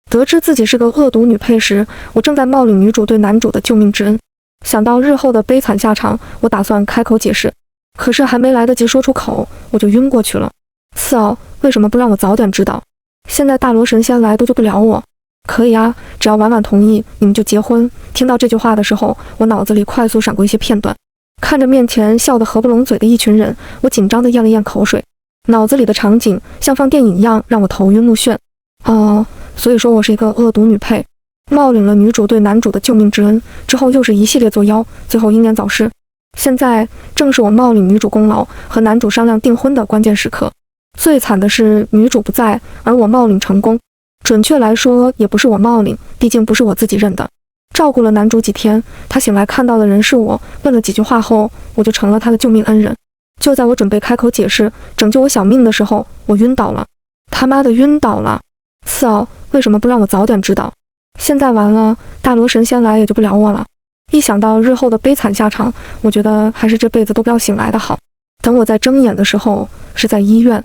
得知自己是个恶毒女配时，我正在冒领女主对男主的救命之恩。想到日后的悲惨下场，我打算开口解释，可是还没来得及说出口，我就晕过去了。次奥，为什么不让我早点知道？现在大罗神仙来都救不了我。可以啊，只要婉婉同意，你们就结婚。听到这句话的时候，我脑子里快速闪过一些片段。看着面前笑得合不拢嘴的一群人，我紧张地咽了咽口水。脑子里的场景像放电影一样，让我头晕目眩。哦，所以说我是一个恶毒女配，冒领了女主对男主的救命之恩，之后又是一系列作妖，最后英年早逝。现在正是我冒领女主功劳和男主商量订婚的关键时刻。最惨的是女主不在，而我冒领成功。准确来说，也不是我冒领，毕竟不是我自己认的。照顾了男主几天，他醒来看到的人是我，问了几句话后，我就成了他的救命恩人。就在我准备开口解释拯救我小命的时候，我晕倒了，他妈的晕倒了！次奥，为什么不让我早点知道？现在完了，大罗神仙来也救不了我了。一想到日后的悲惨下场，我觉得还是这辈子都不要醒来的好。等我在睁眼的时候，是在医院。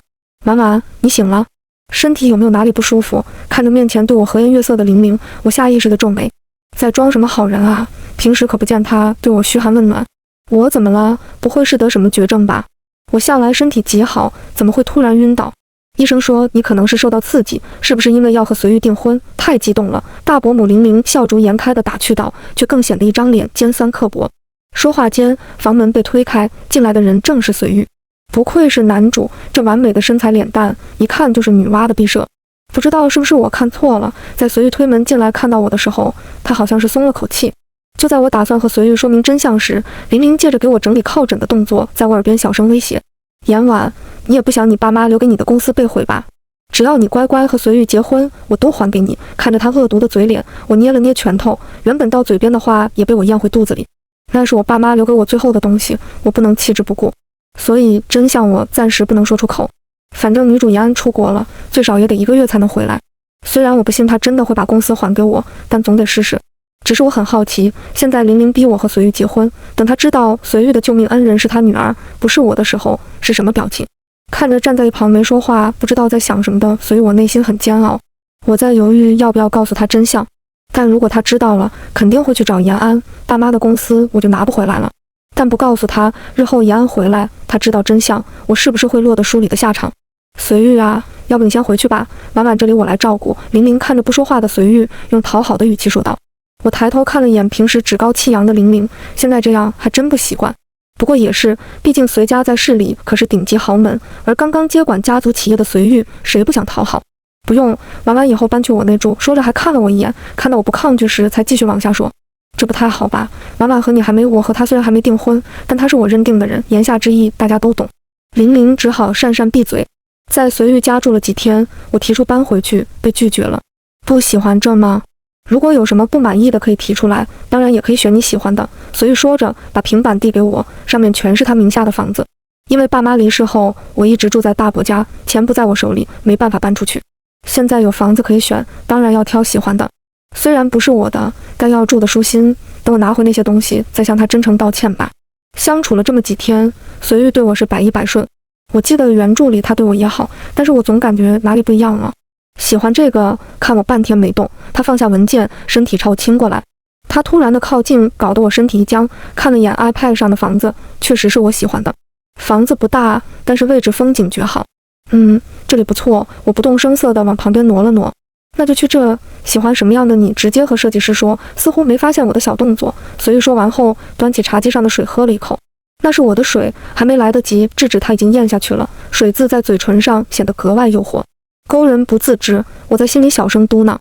婉婉，你醒了？身体有没有哪里不舒服？看着面前对我和颜悦色的玲玲，我下意识地皱眉。在装什么好人啊？平时可不见他对我嘘寒问暖。我怎么了？不会是得什么绝症吧？我向来身体极好，怎么会突然晕倒？医生说你可能是受到刺激，是不是因为要和随玉订婚，太激动了？大伯母玲玲笑逐颜开地打趣道，却更显得一张脸尖酸刻薄。说话间，房门被推开，进来的人正是随玉。不愧是男主，这完美的身材脸蛋，一看就是女娲的毕设。不知道是不是我看错了，在随玉推门进来看到我的时候，他好像是松了口气。就在我打算和随玉说明真相时，玲玲借着给我整理靠枕的动作，在我耳边小声威胁：言婉，你也不想你爸妈留给你的公司被毁吧？只要你乖乖和随玉结婚，我都还给你。看着他恶毒的嘴脸，我捏了捏拳头，原本到嘴边的话也被我咽回肚子里。那是我爸妈留给我最后的东西，我不能弃之不顾。所以真相我暂时不能说出口。反正女主延安出国了，最少也得1个月才能回来。虽然我不信她真的会把公司还给我，但总得试试。只是我很好奇，现在玲玲逼我和随玉结婚，等她知道随玉的救命恩人是她女儿，不是我的时候，是什么表情？看着站在一旁没说话，不知道在想什么的，所以我内心很煎熬。我在犹豫要不要告诉她真相，但如果她知道了，肯定会去找延安，爸妈的公司我就拿不回来了。但不告诉她，日后延安回来，她知道真相，我是不是会落得书里的下场？随玉啊，要不你先回去吧，婉婉这里我来照顾。玲玲看着不说话的随玉，用讨好的语气说道。我抬头看了眼平时趾高气扬的玲玲，现在这样还真不习惯。不过也是，毕竟随家在市里可是顶级豪门，而刚刚接管家族企业的随玉，谁不想讨好？不用，婉婉以后搬去我那住。说着还看了我一眼，看到我不抗拒时，才继续往下说。这不太好吧？婉婉和你还没，我和她虽然还没订婚，但她是我认定的人，言下之意大家都懂。玲玲只好讪讪闭嘴。在随玉家住了几天，我提出搬回去，被拒绝了。不喜欢这吗？如果有什么不满意的可以提出来，当然也可以选你喜欢的。随玉说着，把平板递给我，上面全是他名下的房子。因为爸妈离世后，我一直住在大伯家，钱不在我手里，没办法搬出去。现在有房子可以选，当然要挑喜欢的。虽然不是我的，但要住的舒心。等我拿回那些东西，再向他真诚道歉吧。相处了这么几天，随玉对我是百依百顺。我记得原著里他对我也好，但是我总感觉哪里不一样了。喜欢这个，看我半天没动，他放下文件，身体朝我亲过来。他突然的靠近，搞得我身体一僵，看了眼 iPad 上的房子，确实是我喜欢的。房子不大，但是位置风景绝好。这里不错。我不动声色地往旁边挪了挪。那就去这，喜欢什么样的你直接和设计师说。似乎没发现我的小动作，随意说完后，端起茶几上的水喝了一口。那是我的水，还没来得及制止，他已经咽下去了。水渍在嘴唇上显得格外诱惑，勾人不自知。我在心里小声嘟囔：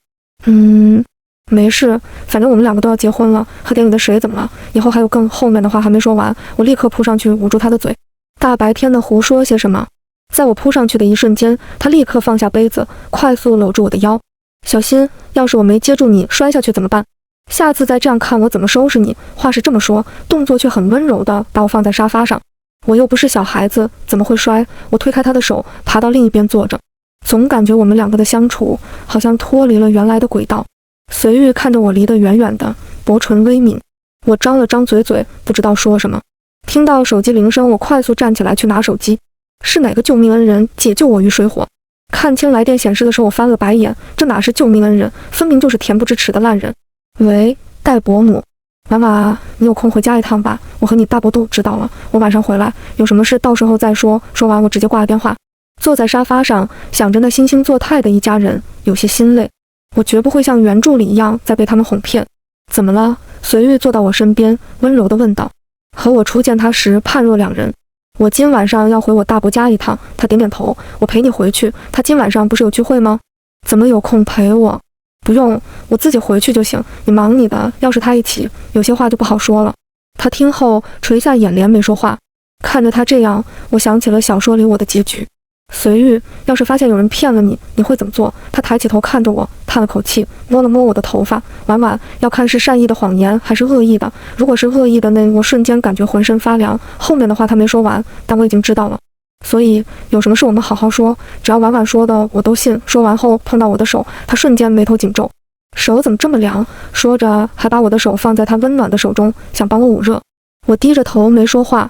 没事，反正我们2个都要结婚了。喝点你的水怎么了？以后还有更后面的话还没说完，我立刻扑上去捂住他的嘴。大白天的胡说些什么？在我扑上去的一瞬间，他立刻放下杯子，快速搂住我的腰。小心，要是我没接住你摔下去怎么办？下次再这样看我怎么收拾你。话是这么说，动作却很温柔地把我放在沙发上。我又不是小孩子，怎么会摔？我推开他的手，爬到另一边坐着。总感觉我们2个的相处好像脱离了原来的轨道。随玉看着我离得远远的，薄唇微抿。我张了张嘴，不知道说什么。听到手机铃声，我快速站起来去拿手机。是哪个救命恩人解救我于水火？看清来电显示的时候，我翻了白眼，这哪是救命恩人，分明就是恬不知耻的烂人。喂，戴伯母。婉婉，你有空回家一趟吧，我和你大伯都知道了，我晚上回来，有什么事到时候再说。说完我直接挂了电话。坐在沙发上，想着那惺惺作态的一家人，有些心累。我绝不会像原著里一样再被他们哄骗。怎么了？随玉坐到我身边，温柔地问道。和我初见他时判若两人。我今晚上要回我大伯家一趟。他点点头。我陪你回去。他今晚上不是有聚会吗？怎么有空陪我？不用，我自己回去就行。你忙你的，要是他一起，有些话就不好说了。他听后垂下眼帘没说话。看着他这样，我想起了小说里我的结局。随玉，要是发现有人骗了你，你会怎么做？他抬起头看着我，叹了口气，摸了摸我的头发。婉婉，要看是善意的谎言还是恶意的。如果是恶意的，那我瞬间感觉浑身发凉。后面的话他没说完，但我已经知道了。所以有什么事我们好好说，只要婉婉说的我都信。说完后碰到我的手，他瞬间眉头紧皱。手怎么这么凉？说着还把我的手放在他温暖的手中，想帮我捂热。我低着头没说话。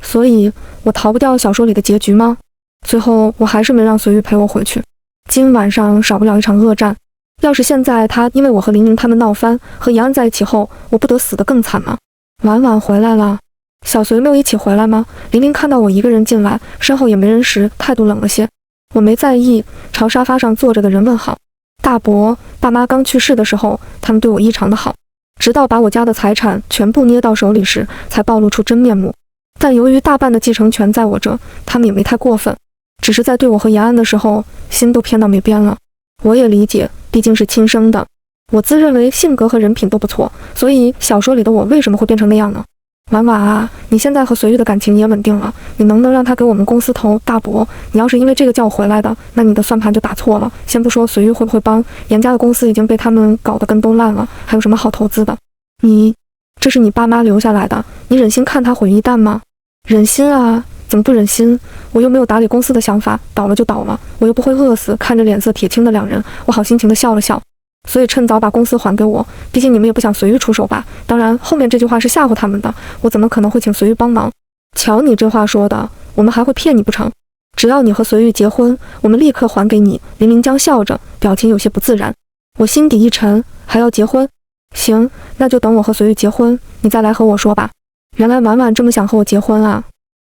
所以我逃不掉小说里的结局吗？最后我还是没让随玉陪我回去。今晚上少不了一场恶战。要是现在他因为我和玲玲他们闹翻，和延安在一起后，我不得死得更惨吗？婉婉回来了。小随没有一起回来吗？玲玲看到我一个人进来，身后也没人时，态度冷了些。我没在意，朝沙发上坐着的人问好。大伯、爸妈刚去世的时候，他们对我异常的好，直到把我家的财产全部捏到手里时，才暴露出真面目。但由于大半的继承权在我这，他们也没太过分，只是在对我和延安的时候，心都偏到没边了。我也理解，毕竟是亲生的。我自认为性格和人品都不错，所以小说里的我为什么会变成那样呢？婉婉啊，你现在和随玉的感情也稳定了，你能不能让他给我们公司投？大伯，你要是因为这个叫我回来的，那你的算盘就打错了。先不说随玉会不会帮，严家的公司已经被他们搞得跟都烂了，还有什么好投资的？这是你爸妈留下来的，你忍心看他毁一旦吗？忍心啊，怎么不忍心？我又没有打理公司的想法，倒了就倒了，我又不会饿死。看着脸色铁青的两人，我好心情地笑了笑。所以趁早把公司还给我，毕竟你们也不想随玉出手吧？当然，后面这句话是吓唬他们的，我怎么可能会请随玉帮忙？瞧你这话说的，我们还会骗你不成？只要你和随玉结婚，我们立刻还给你。林明江笑着，表情有些不自然。我心底一沉，还要结婚？行，那就等我和随玉结婚，你再来和我说吧。原来婉婉这么想和我结婚啊，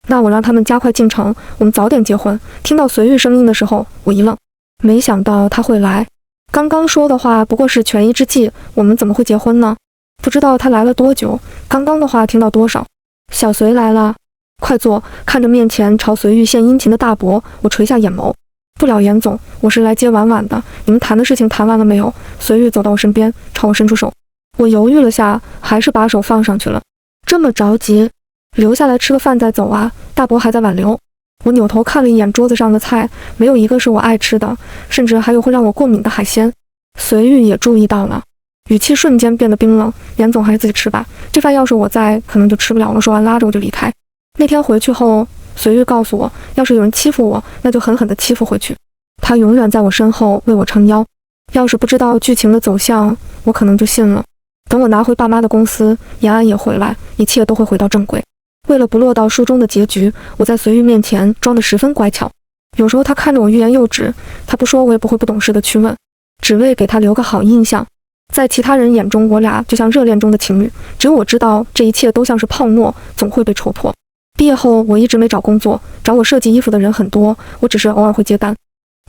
那我让他们加快进程，我们早点结婚。听到随玉声音的时候，我一愣，没想到他会来。刚刚说的话不过是权宜之计，我们怎么会结婚呢？不知道他来了多久，刚刚的话听到多少。小随来了，快坐。看着面前朝随玉献殷勤的大伯，我垂下眼眸。不了严总，我是来接婉婉的，你们谈的事情谈完了没有？随玉走到我身边，朝我伸出手。我犹豫了下，还是把手放上去了。这么着急？留下来吃个饭再走啊，大伯还在挽留。我扭头看了一眼桌子上的菜，没有一个是我爱吃的，甚至还有会让我过敏的海鲜。随玉也注意到了，语气瞬间变得冰冷。严总还是自己吃吧，这饭要是我在，可能就吃不了了。说完拉着我就离开。那天回去后，随玉告诉我，要是有人欺负我，那就狠狠地欺负回去。他永远在我身后为我撑腰。要是不知道剧情的走向，我可能就信了。等我拿回爸妈的公司，延安也回来，一切都会回到正轨。为了不落到书中的结局，我在随玉面前装得十分乖巧。有时候他看着我欲言又止，他不说我也不会不懂事的去问，只为给他留个好印象。在其他人眼中，我俩就像热恋中的情侣，只有我知道这一切都像是泡沫，总会被戳破。毕业后我一直没找工作，找我设计衣服的人很多，我只是偶尔会接单，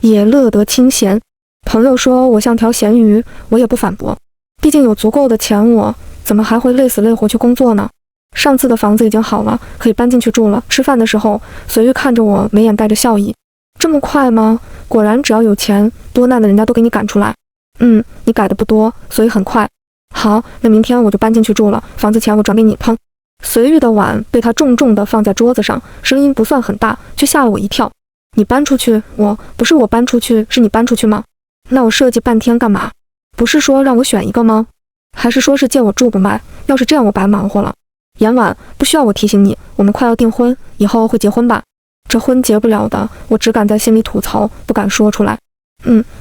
也乐得清闲。朋友说我像条咸鱼，我也不反驳，毕竟有足够的钱，我怎么还会累死累活去工作呢？上次的房子已经好了，可以搬进去住了。吃饭的时候，随玉看着我，眉眼带着笑意。这么快吗？果然只要有钱，多难的人家都给你赶出来。你改的不多，所以很快。好，那明天我就搬进去住了，房子钱我转给你。砰！随玉的碗被他重重地放在桌子上，声音不算很大，却吓了我一跳。你搬出去？不是我搬出去，是你搬出去吗？那我设计半天干嘛？不是说让我选一个吗？还是说是借我住不卖？要是这样，我白忙活了。严婉，不需要我提醒你，我们快要订婚，以后会结婚吧？这婚结不了的，我只敢在心里吐槽，不敢说出来。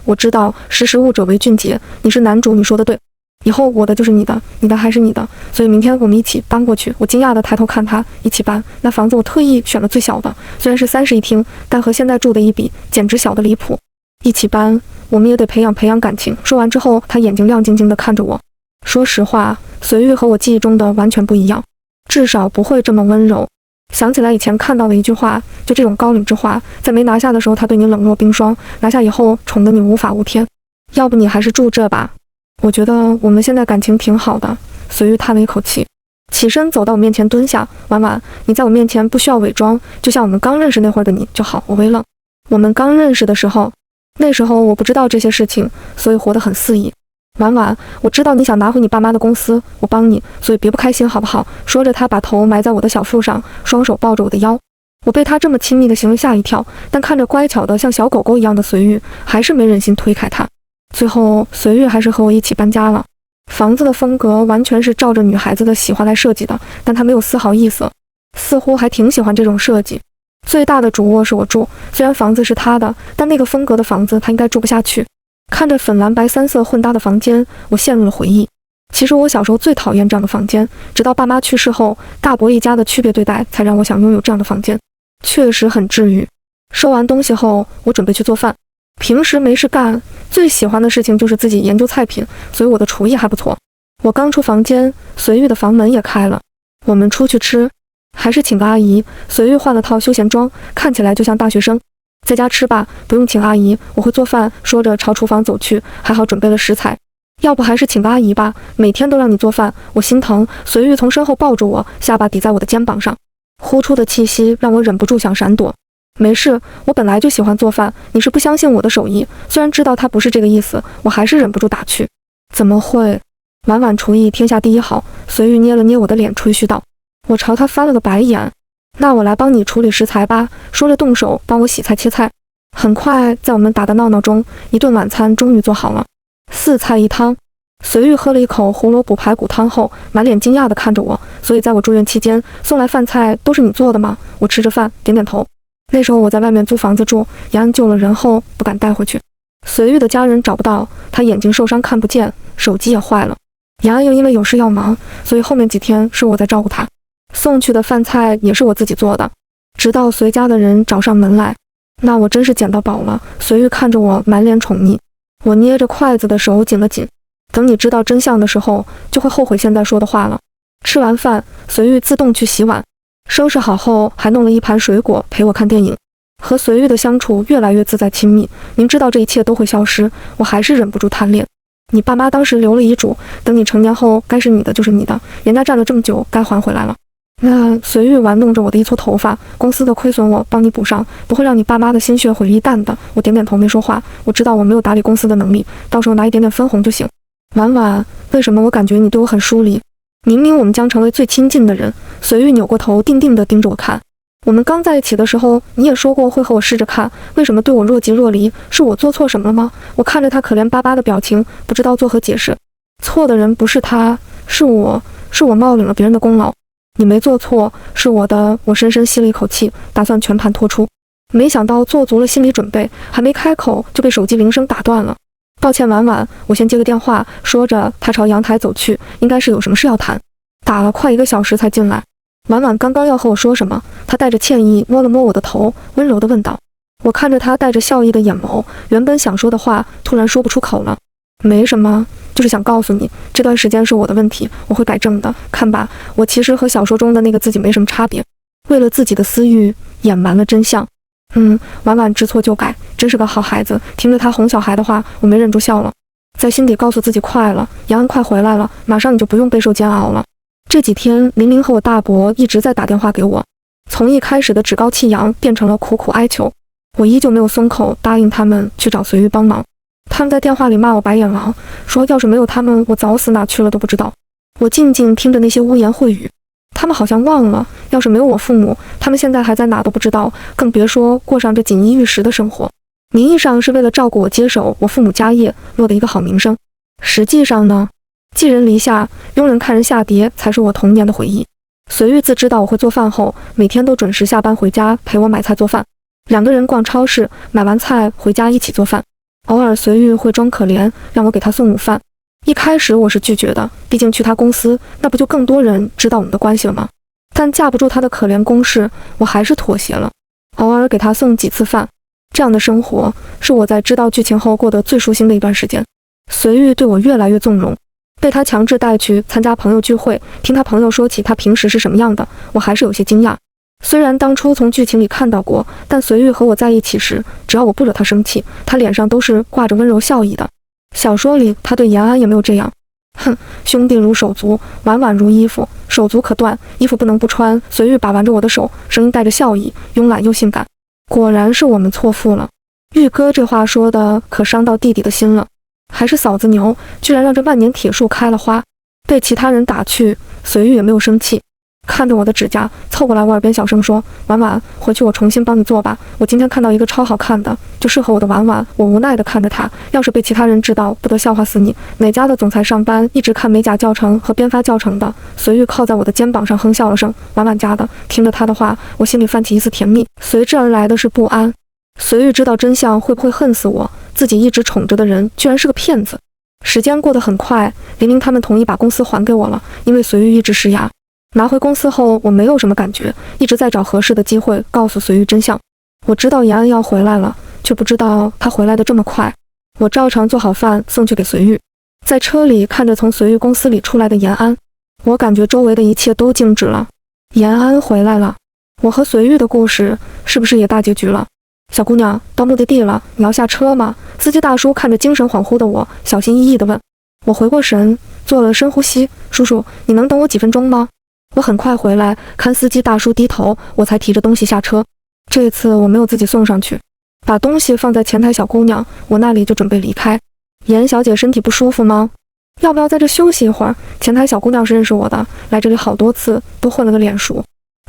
我知道，识时务者为俊杰，你是男主，你说的对。以后我的就是你的，你的还是你的，所以明天我们一起搬过去。我惊讶地抬头看他，一起搬。那房子我特意选了最小的，虽然是30一厅，但和现在住的一比，简直小得离谱。一起搬，我们也得培养感情。说完之后，他眼睛亮晶晶地看着我。说实话，随玉和我记忆中的完全不一样，至少不会这么温柔。想起来以前看到的一句话，就这种高岭之花，在没拿下的时候他对你冷若冰霜，拿下以后宠得你无法无天。要不你还是住这吧，我觉得我们现在感情挺好的。随玉叹了一口气，起身走到我面前蹲下。婉婉，你在我面前不需要伪装，就像我们刚认识那会儿的你就好。我微愣，我们刚认识的时候，那时候我不知道这些事情，所以活得很肆意。婉婉，我知道你想拿回你爸妈的公司，我帮你，所以别不开心好不好？说着，他把头埋在我的小腹上，双手抱着我的腰。我被他这么亲密的行为吓一跳，但看着乖巧的像小狗狗一样的随玉，还是没忍心推开他。最后，随玉还是和我一起搬家了。房子的风格完全是照着女孩子的喜欢来设计的，但他没有丝毫异色，似乎还挺喜欢这种设计。最大的主卧是我住，虽然房子是他的，但那个风格的房子他应该住不下去。看着粉蓝白三色混搭的房间，我陷入了回忆。其实我小时候最讨厌这样的房间，直到爸妈去世后，大伯一家的区别对待，才让我想拥有这样的房间。确实很治愈。收完东西后，我准备去做饭。平时没事干，最喜欢的事情就是自己研究菜品，所以我的厨艺还不错。我刚出房间，随玉的房门也开了。我们出去吃，还是请个阿姨。随玉换了套休闲装，看起来就像大学生。在家吃吧，不用请阿姨，我会做饭。说着朝厨房走去，还好准备了食材。要不还是请个阿姨吧，每天都让你做饭，我心疼。随玉从身后抱住我，下巴抵在我的肩膀上，呼出的气息让我忍不住想闪躲。没事，我本来就喜欢做饭，你是不相信我的手艺。虽然知道他不是这个意思，我还是忍不住打趣。怎么会？婉婉厨艺天下第一好。随玉捏了捏我的脸，吹嘘道。我朝他翻了个白眼。那我来帮你处理食材吧，说着动手帮我洗菜切菜。很快，在我们打的闹闹中，一顿晚餐终于做好了，4菜1汤。随玉喝了一口胡萝卜排骨汤后，满脸惊讶地看着我。所以在我住院期间，送来饭菜都是你做的吗？我吃着饭，点点头。那时候我在外面租房子住，延安救了人后不敢带回去。随玉的家人找不到，他眼睛受伤看不见，手机也坏了。延安又因为有事要忙，所以后面几天是我在照顾他。送去的饭菜也是我自己做的，直到随家的人找上门来。那我真是捡到宝了。随玉看着我满脸宠溺，我捏着筷子的手紧了紧。等你知道真相的时候，就会后悔现在说的话了。吃完饭，随玉自动去洗碗，收拾好后还弄了一盘水果陪我看电影。和随玉的相处越来越自在亲密，明知道这一切都会消失，我还是忍不住贪恋。你爸妈当时留了遗嘱，等你成年后，该是你的就是你的，人家站了这么久，该还回来了。那随玉玩弄着我的一撮头发，公司的亏损我帮你补上，不会让你爸妈的心血毁于一旦的。我点点头没说话，我知道我没有打理公司的能力，到时候拿一点点分红就行。婉婉，为什么我感觉你对我很疏离？明明我们将成为最亲近的人。随玉扭过头，定定地盯着我看。我们刚在一起的时候，你也说过会和我试着看，为什么对我若即若离？是我做错什么了吗？我看着他可怜巴巴的表情，不知道作何解释。错的人不是他，是我冒领了别人的功劳。你没做错，是我的。我深深吸了一口气，打算全盘托出。没想到做足了心理准备，还没开口就被手机铃声打断了。抱歉婉婉，我先接个电话。说着他朝阳台走去，应该是有什么事要谈。打了快1个小时才进来。婉婉刚刚要和我说什么，她带着歉意摸了摸我的头，温柔地问道。我看着她带着笑意的眼眸，原本想说的话突然说不出口了。没什么，就是想告诉你，这段时间是我的问题，我会改正的。看吧，我其实和小说中的那个自己没什么差别，为了自己的私欲隐瞒了真相。婉婉知错就改，真是个好孩子。听着她哄小孩的话，我没忍住笑了，在心底告诉自己快了，杨安快回来了，马上你就不用备受煎熬了。这几天玲玲和我大伯一直在打电话给我，从一开始的趾高气扬变成了苦苦哀求，我依旧没有松口，答应他们去找随玉帮忙。他们在电话里骂我白眼狼，说要是没有他们，我早死哪去了都不知道。我静静听着那些污言秽语，他们好像忘了，要是没有我父母，他们现在还在哪都不知道，更别说过上这锦衣玉食的生活。名义上是为了照顾我，接手我父母家业，落得一个好名声。实际上呢，寄人篱下，佣人看人下碟，才是我童年的回忆。随玉自知道我会做饭后，每天都准时下班回家陪我买菜做饭，2个人逛超市，买完菜回家一起做饭。偶尔随玉会装可怜，让我给他送午饭。一开始我是拒绝的，毕竟去他公司，那不就更多人知道我们的关系了吗？但架不住他的可怜攻势，我还是妥协了，偶尔给他送几次饭。这样的生活是我在知道剧情后过得最舒心的一段时间。随玉对我越来越纵容，被他强制带去参加朋友聚会，听他朋友说起他平时是什么样的，我还是有些惊讶。虽然当初从剧情里看到过，但随玉和我在一起时，只要我不惹他生气，他脸上都是挂着温柔笑意的。小说里他对延安也没有这样。哼，兄弟如手足，婉婉如衣服，手足可断，衣服不能不穿。随玉把玩着我的手，声音带着笑意，慵懒又性感。果然是我们错付了。玉哥这话说的可伤到弟弟的心了。还是嫂子牛，居然让这万年铁树开了花。被其他人打趣，随玉也没有生气，看着我的指甲，凑过来我耳边小声说：“婉婉，回去我重新帮你做吧。我今天看到一个超好看的，就适合我的婉婉。”我无奈地看着他，要是被其他人知道，不得笑话死你。哪家的总裁上班一直看美甲教程和编发教程的？随玉靠在我的肩膀上哼笑了声：“婉婉家的。”听着他的话，我心里泛起一丝甜蜜，随之而来的是不安。随玉知道真相会不会恨死我？自己一直宠着的人居然是个骗子。时间过得很快，玲玲他们同意把公司还给我了，因为随玉一直施压。拿回公司后，我没有什么感觉，一直在找合适的机会告诉随玉真相。我知道延安要回来了，却不知道他回来的这么快。我照常做好饭送去给随玉，在车里看着从随玉公司里出来的延安，我感觉周围的一切都静止了。延安回来了，我和随玉的故事是不是也大结局了？小姑娘，到目的地了，你要下车吗？司机大叔看着精神恍惚的我，小心翼翼地问。我回过神，做了深呼吸。叔叔，你能等我几分钟吗？我很快回来，看司机大叔低头，我才提着东西下车。这次我没有自己送上去，把东西放在前台小姑娘我那里就准备离开。严小姐身体不舒服吗？要不要在这休息一会儿？前台小姑娘是认识我的，来这里好多次，都混了个脸熟。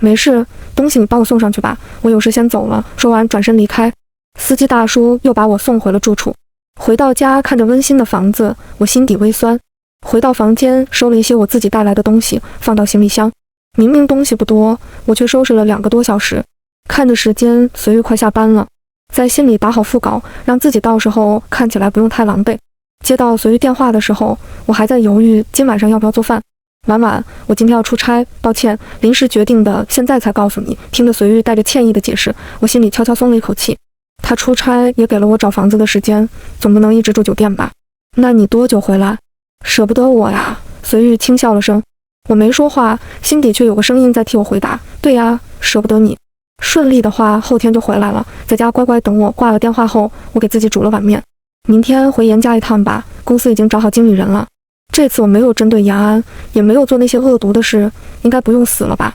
没事，东西你帮我送上去吧，我有事先走了。说完转身离开。司机大叔又把我送回了住处。回到家，看着温馨的房子，我心底微酸。回到房间，收了一些我自己带来的东西，放到行李箱。明明东西不多，我却收拾了2个多小时。看着时间，随玉快下班了，在心里打好副稿，让自己到时候看起来不用太狼狈。接到随玉电话的时候，我还在犹豫今晚上要不要做饭。婉婉，我今天要出差，抱歉，临时决定的，现在才告诉你。听着随玉带着歉意的解释，我心里悄悄松了一口气。他出差也给了我找房子的时间，总不能一直住酒店吧？那你多久回来？舍不得我呀。随玉轻笑了声，我没说话，心底却有个声音在替我回答。对呀，舍不得你。顺利的话，后天就回来了，在家乖乖等我。挂了电话后，我给自己煮了碗面。明天回严家一趟吧，公司已经找好经理人了。这次我没有针对延安，也没有做那些恶毒的事，应该不用死了吧。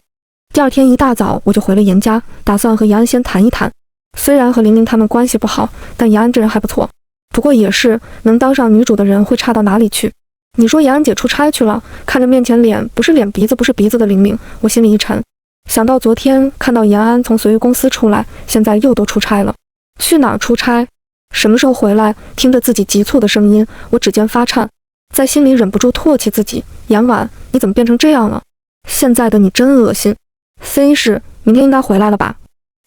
第二天一大早我就回了严家，打算和延安先谈一谈。虽然和玲玲他们关系不好，但延安这人还不错。不过也是，能当上女主的人会差到哪里去？你说延安姐出差去了，看着面前脸不是脸鼻子不是鼻子的玲玲，我心里一沉。想到昨天看到延安从随玉公司出来，现在又都出差了。去哪儿出差？什么时候回来？听着自己急促的声音，我指尖发颤，在心里忍不住唾弃自己。严婉，你怎么变成这样了？现在的你真恶心。C 市明天应该回来了吧？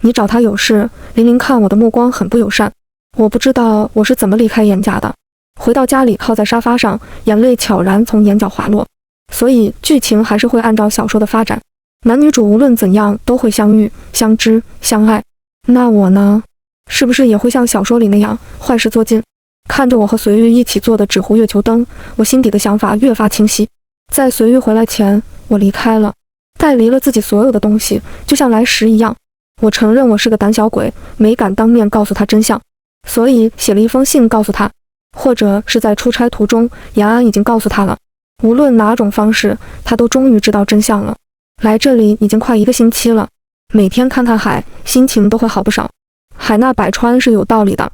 你找他有事？玲玲看我的目光很不友善。我不知道我是怎么离开严家的。回到家里，靠在沙发上，眼泪悄然从眼角滑落。所以剧情还是会按照小说的发展，男女主无论怎样都会相遇、相知、相爱。那我呢？是不是也会像小说里那样坏事做尽？看着我和随玉一起做的纸糊月球灯，我心底的想法越发清晰。在随玉回来前，我离开了，带离了自己所有的东西，就像来时一样。我承认我是个胆小鬼，没敢当面告诉他真相，所以写了一封信告诉他，或者是在出差途中，延安已经告诉他了。无论哪种方式，他都终于知道真相了。来这里已经快1个星期了，每天看看海，心情都会好不少。海纳百川是有道理的。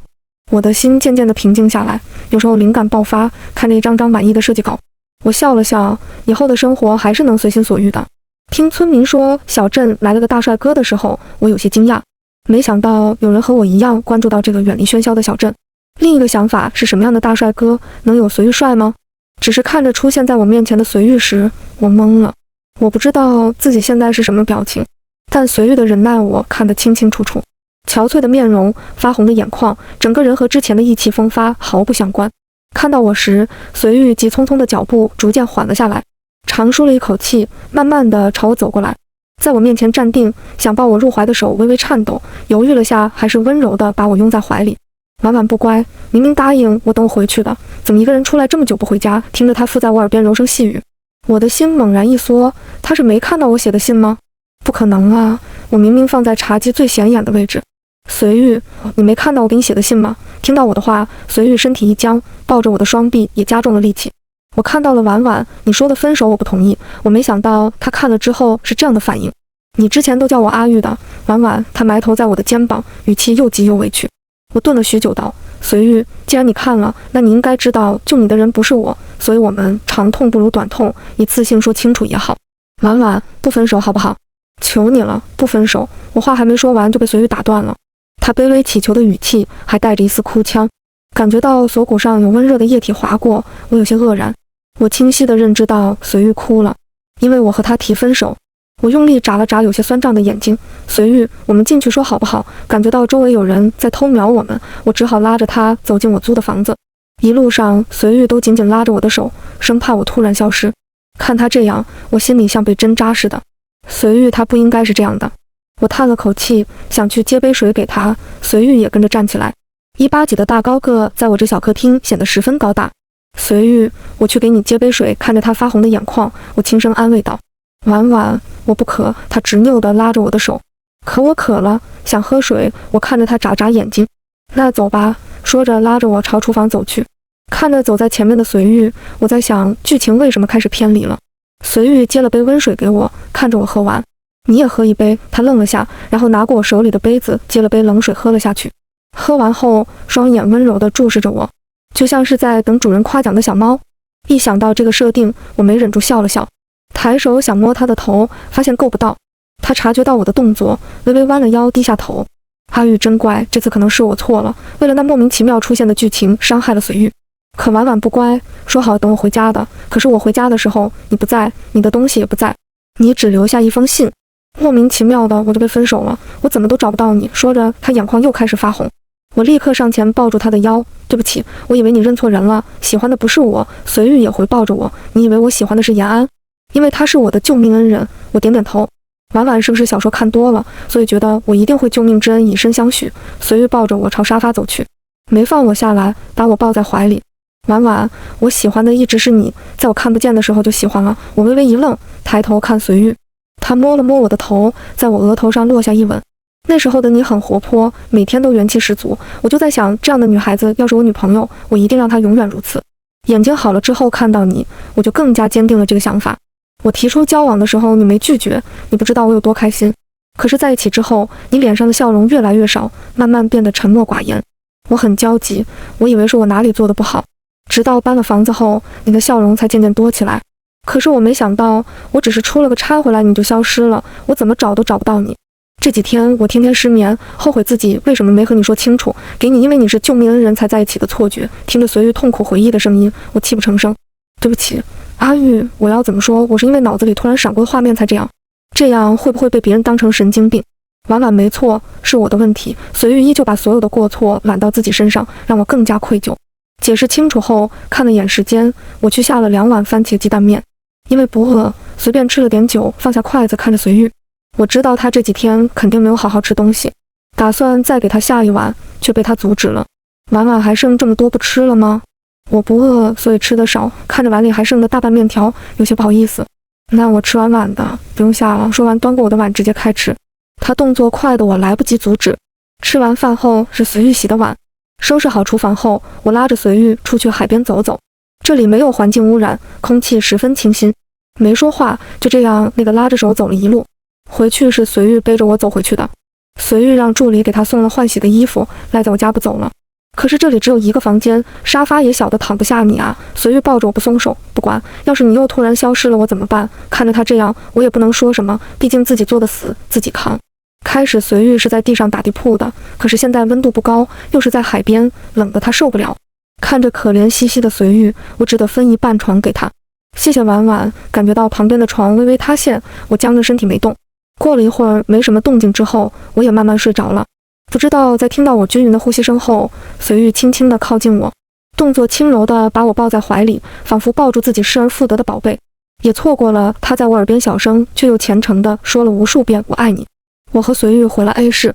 我的心渐渐地平静下来，有时候灵感爆发，看着一张张满意的设计稿，我笑了笑，以后的生活还是能随心所欲的。听村民说小镇来了个大帅哥的时候，我有些惊讶，没想到有人和我一样关注到这个远离喧嚣的小镇。另一个想法是，什么样的大帅哥能有随玉帅吗？只是看着出现在我面前的随玉时，我懵了。我不知道自己现在是什么表情，但随玉的忍耐我看得清清楚楚。憔悴的面容，发红的眼眶，整个人和之前的意气风发毫不相关。看到我时，随玉急匆匆的脚步逐渐缓了下来，长舒了一口气，慢慢地朝我走过来。在我面前站定，想抱我入怀的手微微颤抖，犹豫了下，还是温柔地把我拥在怀里。婉婉不乖，明明答应我等我回去的，怎么一个人出来这么久不回家？听着他附在我耳边柔声细语，我的心猛然一缩，他是没看到我写的信吗？不可能啊，我明明放在茶几最显眼的位置。随玉，你没看到我给你写的信吗？听到我的话，随玉身体一僵，抱着我的双臂也加重了力气。我看到了婉婉，你说的分手我不同意，我没想到他看了之后是这样的反应。你之前都叫我阿玉的，婉婉，他埋头在我的肩膀，语气又急又委屈。我顿了许久道，随玉，既然你看了，那你应该知道救你的人不是我，所以我们长痛不如短痛，一次性说清楚也好。婉婉，不分手好不好？求你了，不分手。我话还没说完就被随玉打断了，他卑微乞求的语气还带着一丝哭腔，感觉到锁骨上有温热的液体划过，我有些愕然。我清晰地认知到随玉哭了，因为我和他提分手。我用力眨了眨有些酸胀的眼睛，随玉，我们进去说好不好？感觉到周围有人在偷瞄我们，我只好拉着他走进我租的房子。一路上，随玉都紧紧拉着我的手，生怕我突然消失。看他这样，我心里像被针扎似的。随玉他不应该是这样的。我叹了口气，想去接杯水给他，随玉也跟着站起来。180几的大高个在我这小客厅显得十分高大。随玉，我去给你接杯水。看着他发红的眼眶，我轻声安慰道。婉婉，我不渴。他执拗地拉着我的手。可我渴了，想喝水。我看着他眨眨眼睛。那走吧，说着拉着我朝厨房走去。看着走在前面的随玉，我在想剧情为什么开始偏离了。随玉接了杯温水给我，看着我喝完。你也喝一杯。他愣了下，然后拿过我手里的杯子，接了杯冷水喝了下去。喝完后，双眼温柔地注视着我，就像是在等主人夸奖的小猫。一想到这个设定，我没忍住笑了笑，抬手想摸他的头，发现够不到。他察觉到我的动作，微微弯了腰，低下头。阿玉真乖，这次可能是我错了，为了那莫名其妙出现的剧情伤害了随玉。可婉婉不乖，说好等我回家的，可是我回家的时候你不在，你的东西也不在，你只留下一封信。莫名其妙的我就被分手了，我怎么都找不到你。说着，他眼眶又开始发红。我立刻上前抱住他的腰，对不起，我以为你认错人了，喜欢的不是我。随玉也回抱着我，你以为我喜欢的是延安，因为他是我的救命恩人。我点点头。婉婉是不是小说看多了，所以觉得我一定会救命之恩以身相许？随玉抱着我朝沙发走去，没放我下来，把我抱在怀里。婉婉，我喜欢的一直是你，在我看不见的时候就喜欢了。我微微一愣，抬头看随玉，他摸了摸我的头，在我额头上落下一吻。那时候的你很活泼，每天都元气十足，我就在想，这样的女孩子要是我女朋友，我一定让她永远如此。眼睛好了之后看到你，我就更加坚定了这个想法。我提出交往的时候你没拒绝，你不知道我有多开心。可是在一起之后，你脸上的笑容越来越少，慢慢变得沉默寡言。我很焦急，我以为是我哪里做的不好，直到搬了房子后，你的笑容才渐渐多起来。可是我没想到，我只是出了个差回来你就消失了，我怎么找都找不到你。这几天我天天失眠，后悔自己为什么没和你说清楚，给你因为你是救命恩人才在一起的错觉。听着随玉痛苦回忆的声音，我泣不成声。对不起，阿玉，我要怎么说？我是因为脑子里突然闪过的画面才这样，这样会不会被别人当成神经病？婉婉没错，是我的问题。随玉依旧把所有的过错揽到自己身上，让我更加愧疚。解释清楚后，看了眼时间，我去下了2碗番茄鸡蛋面。因为不饿，随便吃了点酒，放下筷子看着随玉。我知道他这几天肯定没有好好吃东西，打算再给他下一碗，却被他阻止了。婉婉还剩这么多不吃了吗？我不饿，所以吃的少。看着碗里还剩的大半面条，有些不好意思。那我吃完碗的，不用下了。说完端过我的碗直接开吃。他动作快的我来不及阻止。吃完饭后是随玉洗的碗。收拾好厨房后，我拉着随玉出去海边走走。这里没有环境污染，空气十分清新。没说话，就这样拉着手走了一路。回去是随玉背着我走回去的。随玉让助理给他送了换洗的衣服，赖在我家不走了。可是这里只有一个房间，沙发也小的躺不下你啊。随玉抱着我不松手，不管，要是你又突然消失了我怎么办？看着他这样，我也不能说什么，毕竟自己做的死自己扛。开始随玉是在地上打地铺的，可是现在温度不高，又是在海边，冷得他受不了。看着可怜兮兮的随玉，我只得分一半床给他。谢谢婉婉。感觉到旁边的床微微塌陷，我僵着身体没动。过了一会儿没什么动静之后，我也慢慢睡着了。不知道在听到我均匀的呼吸声后，随玉轻轻地靠近我，动作轻柔地把我抱在怀里，仿佛抱住自己失而复得的宝贝。也错过了他在我耳边小声却又虔诚地说了无数遍我爱你。我和随玉回了 A 市，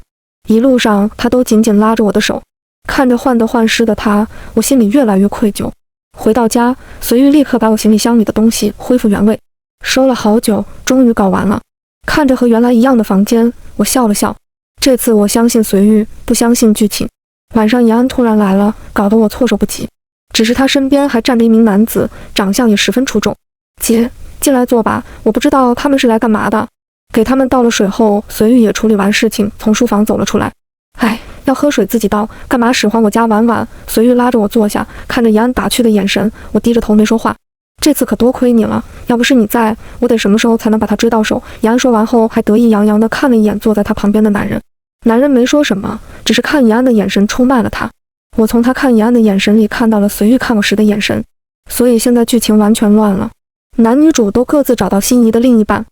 一路上他都紧紧拉着我的手，看着患得患失的他，我心里越来越愧疚。回到家，随玉立刻把我行李箱里的东西恢复原位，收了好久，终于搞完了。看着和原来一样的房间，我笑了笑。这次我相信随玉，不相信剧情。晚上延安突然来了，搞得我措手不及。只是他身边还站着一名男子，长相也十分出众。姐，进来坐吧，我不知道他们是来干嘛的。给他们倒了水后，随玉也处理完事情，从书房走了出来。哎，要喝水自己倒，干嘛使唤我家婉婉？随玉拉着我坐下，看着延安打趣的眼神，我低着头没说话。这次可多亏你了，要不是你在，我得什么时候才能把他追到手？延安说完后，还得意洋洋地看了一眼坐在他旁边的男人。男人没说什么，只是看延安的眼神出卖了他。我从他看延安的眼神里看到了随玉看我时的眼神，所以现在剧情完全乱了。男女主都各自找到心仪的另一半。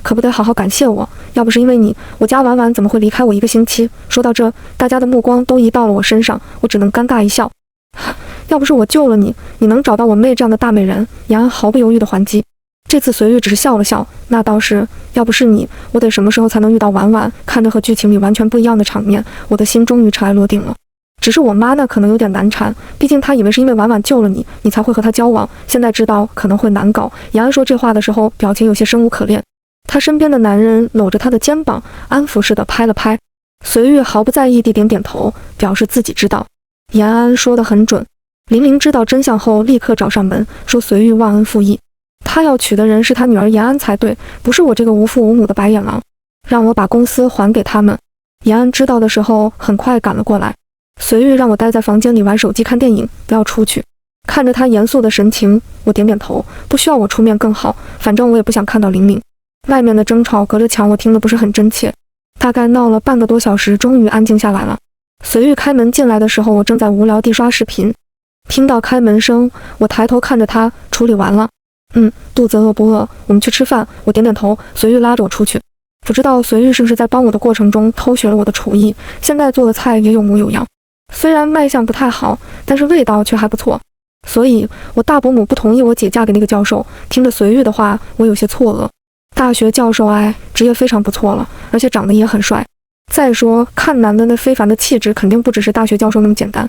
可不得好好感谢我，要不是因为你，我家婉婉怎么会离开我1个星期？说到这，大家的目光都移到了我身上，我只能尴尬一笑。要不是我救了你，你能找到我妹这样的大美人？延安毫不犹豫地还击。这次随玉只是笑了笑，那倒是，要不是你，我得什么时候才能遇到婉婉？看着和剧情里完全不一样的场面，我的心终于尘埃落定了。只是我妈那可能有点难缠，毕竟她以为是因为婉婉救了你，你才会和她交往，现在知道可能会难搞。延安说这话的时候，表情有些生无可恋。他身边的男人搂着他的肩膀，安抚似的拍了拍。随玉毫不在意地点点头，表示自己知道。延安说得很准。玲玲知道真相后，立刻找上门，说随玉忘恩负义，他要娶的人是他女儿延安才对，不是我这个无父无母的白眼狼，让我把公司还给他们。延安知道的时候，很快赶了过来。随玉让我待在房间里玩手机看电影，不要出去。看着他严肃的神情，我点点头，不需要我出面更好，反正我也不想看到玲玲。外面的争吵隔着墙，我听得不是很真切。大概闹了半个多小时，终于安静下来了。随玉开门进来的时候，我正在无聊地刷视频。听到开门声，我抬头看着他，处理完了。肚子饿不饿？我们去吃饭。我点点头。随玉拉着我出去。不知道随玉是不是在帮我的过程中偷学了我的厨艺，现在做的菜也有模有样。虽然卖相不太好，但是味道却还不错。所以我大伯母不同意我姐嫁给那个教授。听着随玉的话，我有些错愕。大学教授职业非常不错了，而且长得也很帅。再说看男的那非凡的气质，肯定不只是大学教授那么简单。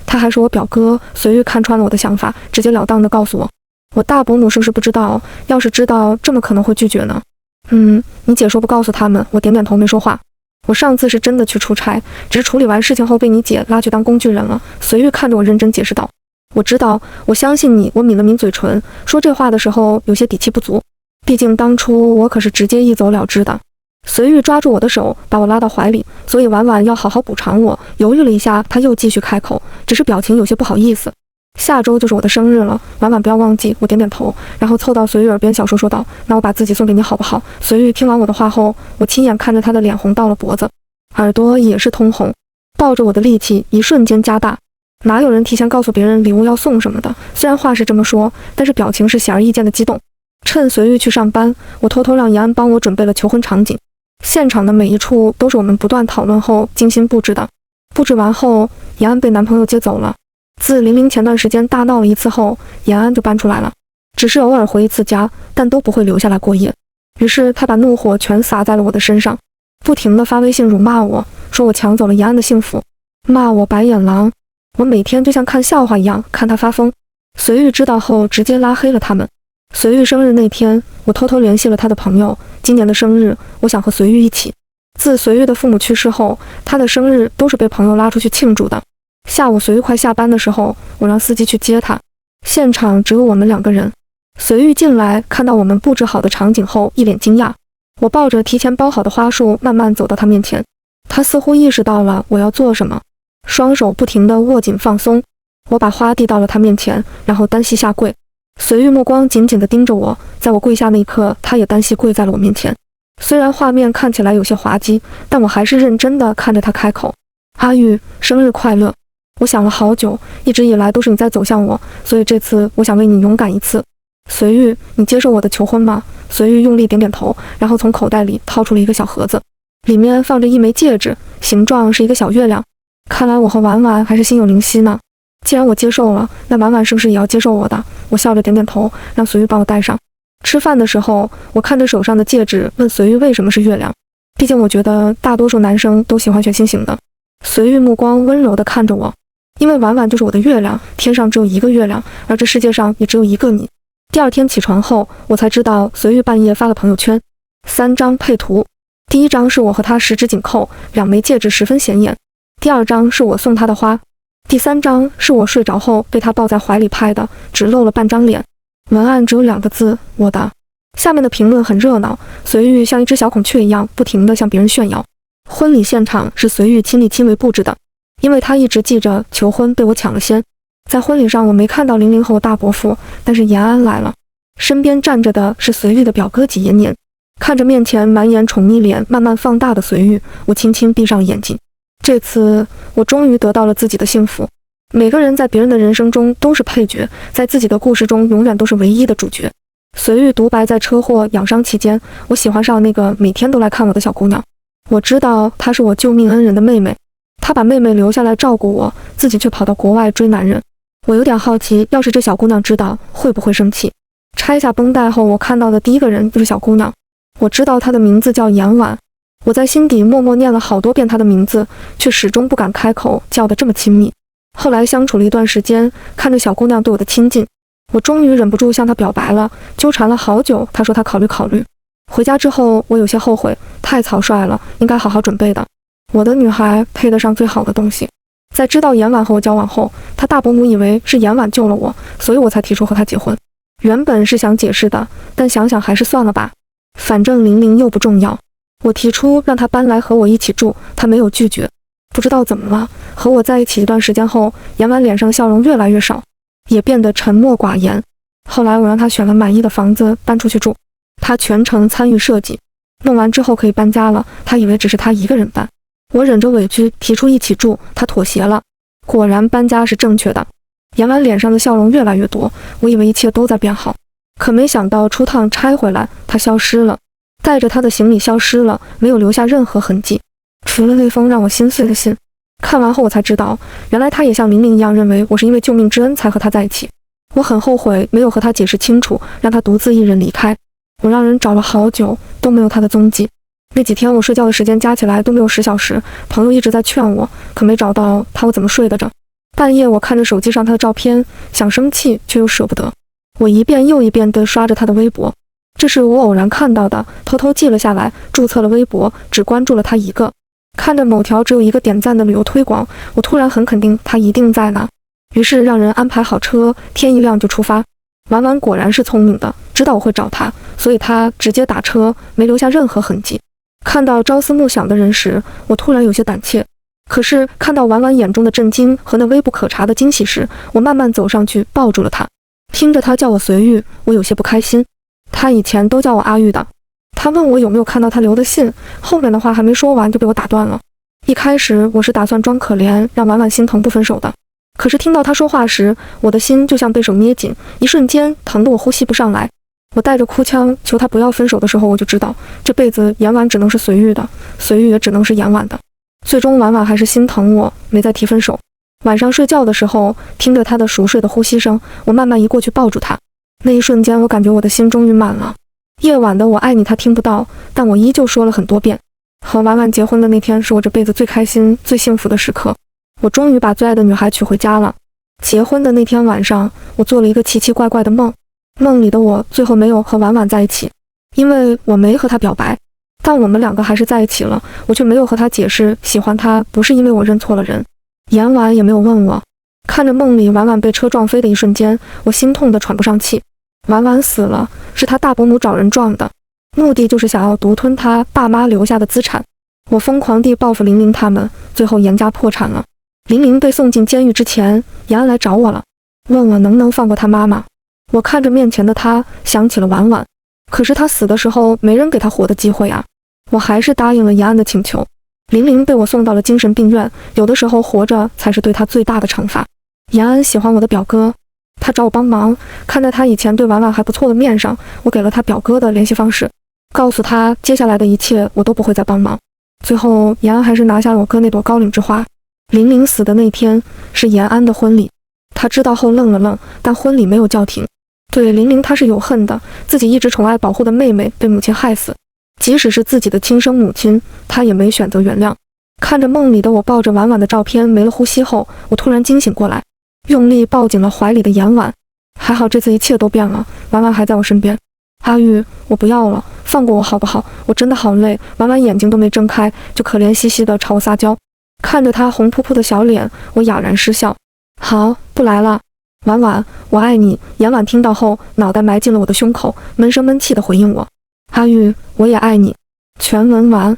他还是我表哥。随玉看穿了我的想法，直截了当地告诉我，我大伯母是不是不知道？要是知道，这么可能会拒绝呢？你姐说不告诉他们。我点点头没说话。我上次是真的去出差，只是处理完事情后被你姐拉去当工具人了。随玉看着我认真解释道，我知道，我相信你。我抿了抿嘴唇，说这话的时候有些底气不足，毕竟当初我可是直接一走了之的。随玉抓住我的手，把我拉到怀里，所以婉婉要好好补偿我。犹豫了一下，他又继续开口，只是表情有些不好意思。下周就是我的生日了，婉婉不要忘记。我点点头，然后凑到随玉耳边小声说道，那我把自己送给你好不好？随玉听完我的话后，我亲眼看着他的脸红到了脖子，耳朵也是通红，抱着我的力气一瞬间加大。哪有人提前告诉别人礼物要送什么的？虽然话是这么说，但是表情是显而易见的激动。趁随玉去上班，我偷偷让延安帮我准备了求婚场景，现场的每一处都是我们不断讨论后精心布置的。布置完后，延安被男朋友接走了。自玲玲前段时间大闹了一次后，延安就搬出来了，只是偶尔回一次家，但都不会留下来过夜。于是他把怒火全撒在了我的身上，不停地发微信辱骂我，说我抢走了延安的幸福，骂我白眼狼。我每天就像看笑话一样看他发疯。随玉知道后直接拉黑了他们。随玉生日那天，我偷偷联系了他的朋友，今年的生日我想和随玉一起。自随玉的父母去世后，他的生日都是被朋友拉出去庆祝的。下午随玉快下班的时候，我让司机去接他，现场只有我们2个人。随玉进来看到我们布置好的场景后，一脸惊讶。我抱着提前包好的花束慢慢走到他面前，他似乎意识到了我要做什么，双手不停地握紧放松。我把花递到了他面前，然后单膝下跪。随玉目光紧紧地盯着我，在我跪下那一刻，他也单膝跪在了我面前。虽然画面看起来有些滑稽，但我还是认真地看着他开口，阿玉，生日快乐。我想了好久，一直以来都是你在走向我，所以这次我想为你勇敢一次。随玉，你接受我的求婚吗？随玉用力点点头，然后从口袋里掏出了一个小盒子，里面放着一枚戒指，形状是一个小月亮。看来我和婉婉还是心有灵犀呢。既然我接受了，那婉婉是不是也要接受我的？我笑着点点头，让随玉帮我戴上。吃饭的时候，我看着手上的戒指，问随玉为什么是月亮。毕竟我觉得大多数男生都喜欢选星星的。随玉目光温柔地看着我，因为婉婉就是我的月亮，天上只有一个月亮，而这世界上也只有一个你。第二天起床后，我才知道随玉半夜发了朋友圈，3张配图。第一张是我和他十指紧扣，2枚戒指十分显眼。第二张是我送他的花。第3张是我睡着后被他抱在怀里拍的，只露了半张脸。文案只有2个字：我的。下面的评论很热闹，随玉像一只小孔雀一样不停地向别人炫耀。婚礼现场是随玉亲力亲为布置的，因为他一直记着求婚被我抢了先。在婚礼上我没看到玲玲和我大伯父，但是延安来了，身边站着的是随玉的表哥纪延年。看着面前满眼宠溺脸慢慢放大的随玉，我轻轻闭上了眼睛。这次我终于得到了自己的幸福。每个人在别人的人生中都是配角，在自己的故事中永远都是唯一的主角。随玉独白在车祸养伤期间，我喜欢上那个每天都来看我的小姑娘。我知道她是我救命恩人的妹妹，她把妹妹留下来照顾我，自己却跑到国外追男人。我有点好奇，要是这小姑娘知道，会不会生气？拆下绷带后，我看到的第一个人就是小姑娘。我知道她的名字叫严婉，我在心底默默念了好多遍她的名字，却始终不敢开口叫得这么亲密。后来相处了一段时间，看着小姑娘对我的亲近，我终于忍不住向她表白了，纠缠了好久。她说她考虑。回家之后，我有些后悔，太草率了，应该好好准备的。我的女孩配得上最好的东西。在知道严婉和我交往后，她大伯母以为是严婉救了我，所以我才提出和她结婚。原本是想解释的，但想想还是算了吧，反正玲玲又不重要。我提出让她搬来和我一起住，她没有拒绝。不知道怎么了，和我在一起一段时间后，严婉脸上笑容越来越少，也变得沉默寡言。后来我让她选了满意的房子搬出去住，她全程参与设计。弄完之后可以搬家了，她以为只是她一个人搬。我忍着委屈提出一起住，她妥协了。果然搬家是正确的。严婉脸上的笑容越来越多，我以为一切都在变好，可没想到出趟差回来，她消失了，带着她的行李消失了，没有留下任何痕迹，除了那封让我心碎的信。看完后我才知道，原来她也像玲玲一样认为我是因为救命之恩才和她在一起。我很后悔没有和她解释清楚，让她独自一人离开。我让人找了好久都没有她的踪迹。那几天我睡觉的时间加起来都没有10小时，朋友一直在劝我，可没找到她，我怎么睡得着？半夜我看着手机上她的照片，想生气却又舍不得。我一遍又一遍地刷着她的微博，这是我偶然看到的，偷偷记了下来，注册了微博，只关注了她一个。看着某条只有1个点赞的旅游推广，我突然很肯定她一定在那，于是让人安排好车，天一亮就出发。婉婉果然是聪明的，知道我会找她，所以她直接打车，没留下任何痕迹。看到朝思暮想的人时，我突然有些胆怯。可是看到婉婉眼中的震惊和那微不可察的惊喜时，我慢慢走上去抱住了她。听着她叫我随玉，我有些不开心。她以前都叫我阿玉的。她问我有没有看到她留的信，后面的话还没说完就被我打断了。一开始我是打算装可怜，让婉婉心疼不分手的。可是听到她说话时，我的心就像被手捏紧，一瞬间疼得我呼吸不上来。我带着哭腔求她不要分手的时候，我就知道这辈子严婉只能是随玉的，随玉也只能是严婉的。最终婉婉还是心疼我，没再提分手。晚上睡觉的时候，听着她的熟睡的呼吸声，我慢慢移过去抱住她。那一瞬间，我感觉我的心终于满了。夜晚的我爱你她听不到，但我依旧说了很多遍。和婉婉结婚的那天是我这辈子最开心最幸福的时刻，我终于把最爱的女孩娶回家了。结婚的那天晚上，我做了一个奇奇怪怪的梦，梦里的我最后没有和婉婉在一起，因为我没和她表白，但我们2个还是在一起了。我却没有和她解释喜欢她不是因为我认错了人，严婉也没有问我。看着梦里婉婉被车撞飞的一瞬间，我心痛得喘不上气。婉婉死了，是她大伯母找人撞的，目的就是想要独吞她爸妈留下的资产。我疯狂地报复玲玲他们，最后严家破产了。玲玲被送进监狱之前，严安来找我了，问我能不能放过她妈妈。我看着面前的她，想起了婉婉，可是她死的时候没人给她活的机会啊。我还是答应了严安的请求。玲玲被我送到了精神病院，有的时候活着才是对她最大的惩罚。严安喜欢我的表哥，他找我帮忙，看在他以前对婉婉还不错的面上，我给了他表哥的联系方式，告诉他接下来的一切我都不会再帮忙。最后严安还是拿下了我哥那朵高岭之花。玲玲死的那天是严安的婚礼，他知道后愣了愣，但婚礼没有叫停。对玲玲他是有恨的，自己一直宠爱保护的妹妹被母亲害死，即使是自己的亲生母亲，他也没选择原谅。看着梦里的我抱着婉婉的照片没了呼吸后，我突然惊醒过来，用力抱紧了怀里的颜婉。还好这次一切都变了，婉婉还在我身边。阿玉，我不要了，放过我好不好？我真的好累。婉婉眼睛都没睁开，就可怜兮兮地朝我撒娇。看着她红扑扑的小脸，我哑然失笑。好，不来了。婉婉，我爱你。颜婉听到后，脑袋埋进了我的胸口，闷声闷气地回应我。阿玉，我也爱你。全文完。